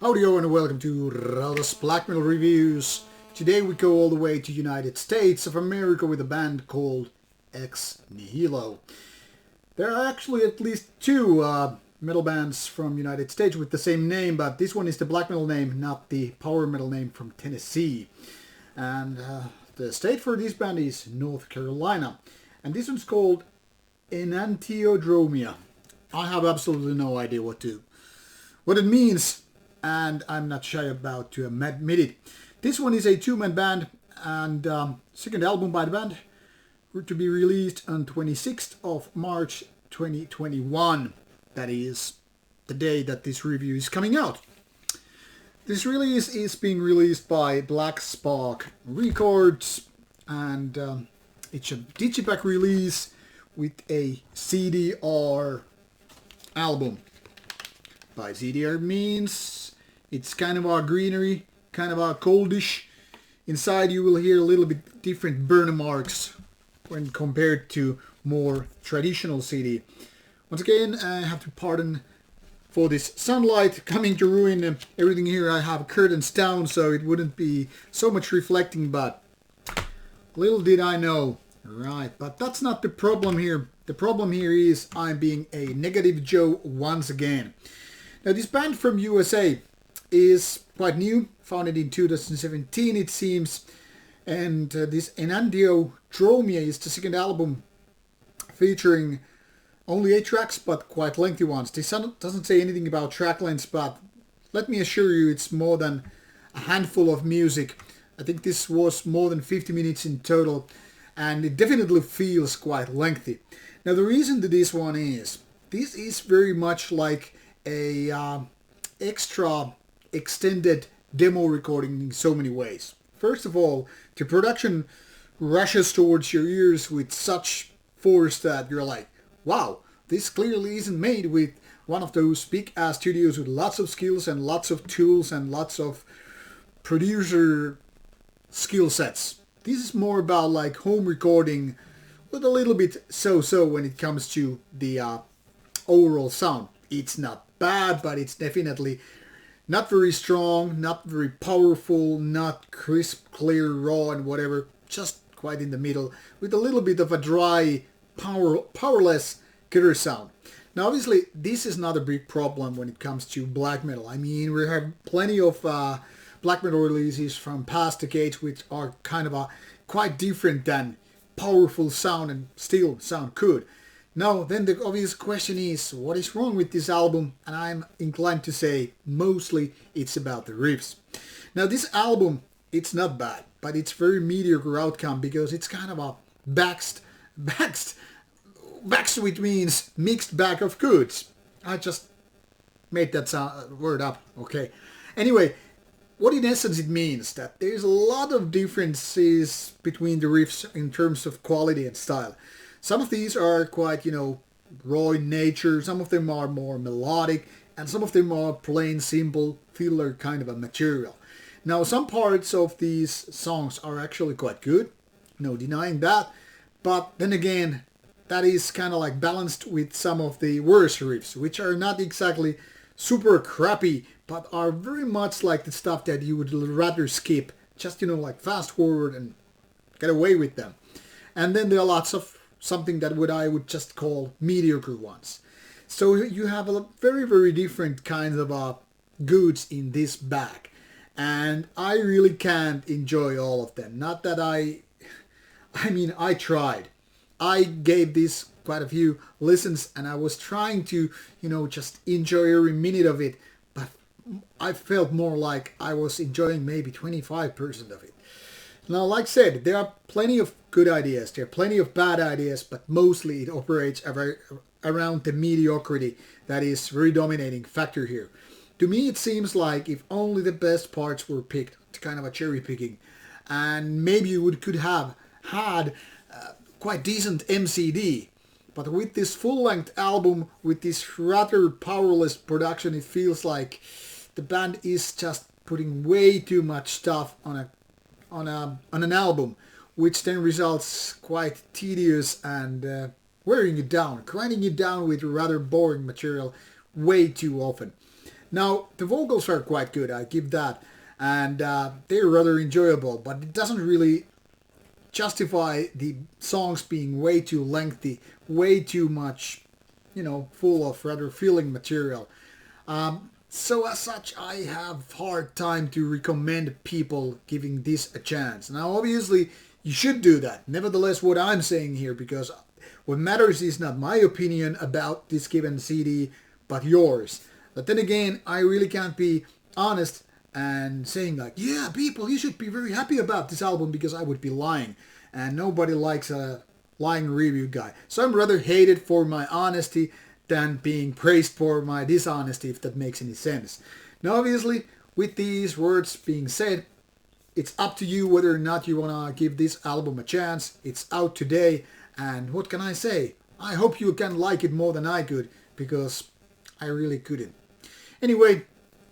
Howdy-o and welcome to Rauta's Black Metal Reviews. Today we go all the way to United States of America with a band called Nihilo. There are actually at least two metal bands from United States with the same name, but this one is the black metal name, not the power metal name from Tennessee. And the state for this band is North Carolina. And this one's called Enantiodromia. I have absolutely no idea what it means, and I'm not shy about to admit it. This one is a two-man band and second album by the band, to be released on 26th of March 2021. That is the day that this review is coming out. This release is being released by Black Spark Records, and it's a digipack release with a CDR album. By CDR means it's kind of a greenery, kind of a coldish. Inside you will hear a little bit different burn marks when compared to more traditional CD. Once again, I have to pardon for this sunlight coming to ruin everything here. I have curtains down so it wouldn't be so much reflecting, but little did I know. Right, but that's not the problem here. The problem here is I'm being a negative Joe once again. Now this band from USA is quite new, founded in 2017 it seems, and this Enantiodromia is the second album featuring only 8 tracks but quite lengthy ones. This doesn't say anything about track lengths, but let me assure you it's more than a handful of music. I think this was more than 50 minutes in total, and it definitely feels quite lengthy. Now the reason that this one is, this is very much like a extra extended demo recording in so many ways. First of all, the production rushes towards your ears with such force that you're like, wow, this clearly isn't made with one of those big ass studios with lots of skills and lots of tools and lots of producer skill sets. This is more about like home recording with a little bit so-so when it comes to the overall sound. It's not bad, but it's definitely not very strong, not very powerful, not crisp, clear, raw and whatever. Just quite in the middle with a little bit of a dry, powerless guitar sound. Now obviously this is not a big problem when it comes to black metal. I mean, we have plenty of black metal releases from past decades which are kind of quite different than powerful sound and still sound good. Now then the obvious question is, what is wrong with this album? And I'm inclined to say mostly it's about the riffs. Now this album, it's not bad, but it's very mediocre outcome because it's kind of a baxed which means mixed bag of goods. I just made that word up, okay. Anyway, what in essence it means that there's a lot of differences between the riffs in terms of quality and style. Some of these are quite, raw in nature, some of them are more melodic, and some of them are plain, simple, filler kind of a material. Now, some parts of these songs are actually quite good, no denying that, but then again, that is kind of like balanced with some of the worse riffs, which are not exactly super crappy, but are very much like the stuff that you would rather skip, just, like fast forward and get away with them. And then there are lots of something that I would just call mediocre ones. So you have a very, very different kinds of goods in this bag. And I really can't enjoy all of them. Not that I tried. I gave this quite a few listens and I was trying to, just enjoy every minute of it. But I felt more like I was enjoying maybe 25% of it. Now, like I said, there are plenty of good ideas, there are plenty of bad ideas, but mostly it operates around the mediocrity that is very dominating factor here. To me, it seems like if only the best parts were picked, it's kind of a cherry picking, and maybe you could have had quite decent MCD, but with this full-length album, with this rather powerless production, it feels like the band is just putting way too much stuff on an album, which then results quite tedious and wearing it down, grinding it down with rather boring material way too often. Now, the vocals are quite good, I give that, and they're rather enjoyable, but it doesn't really justify the songs being way too lengthy, way too much, full of rather feeling material. So as such, I have hard time to recommend people giving this a chance. Now, obviously, you should do that. Nevertheless, what I'm saying here, because what matters is not my opinion about this given CD, but yours. But then again, I really can't be honest and saying like, yeah, people, you should be very happy about this album, because I would be lying. And nobody likes a lying review guy. So I'm rather hated for my honesty than being praised for my dishonesty, if that makes any sense. Now, obviously, with these words being said, it's up to you whether or not you want to give this album a chance. It's out today, and what can I say? I hope you can like it more than I could, because I really couldn't. Anyway,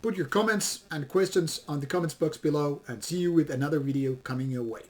put your comments and questions on the comments box below, and see you with another video coming your way.